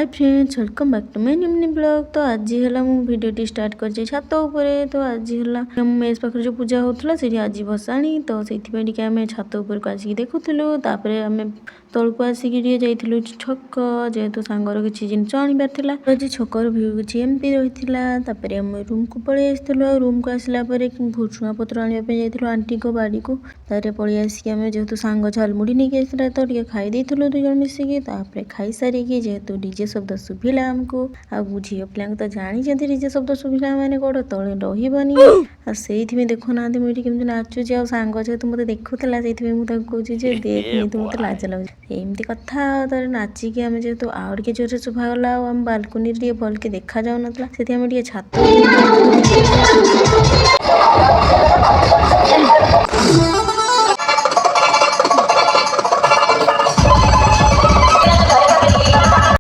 Hi friends, welcome back to my new blog. तो आज है मु भिडियो स्टार्ट कर छात उपरे। तो आज है मेस पाखे जो पूजा होता से आज भसाणी, तो से आम छात उपरको आसिक देखुलु। आम तलू आसिक जाइलु छक, जेहेतु सांगर किसी जिनस आनबार आज छकर भ्यू किसी एमती रही है। आम रूम को पलि आसलु। रूम को आसला भुसुआ पत्र आने आंटी को बाड़ी को पलि आसिक आम जेहेतु सांग झालमुढ़ी नहीं आसला तो खाई दुई जन मिसिकी। खाई सारिकी जेहेतु डीजे शब्द शुभिला आमको झील पिला तो जानी डीजे शब्द शुभिला मैंने कौन तले रही से देखुना मुझे केमती नाचुची आ सांग जेहेतु मत देखुला से कहूँ देखनी तो मत लाज लगे एमती कथा तर नाचिकी आम जेहेतु आउ टे जोर शुभागला आम बालकोनी भल के देखा जाऊ ना से छात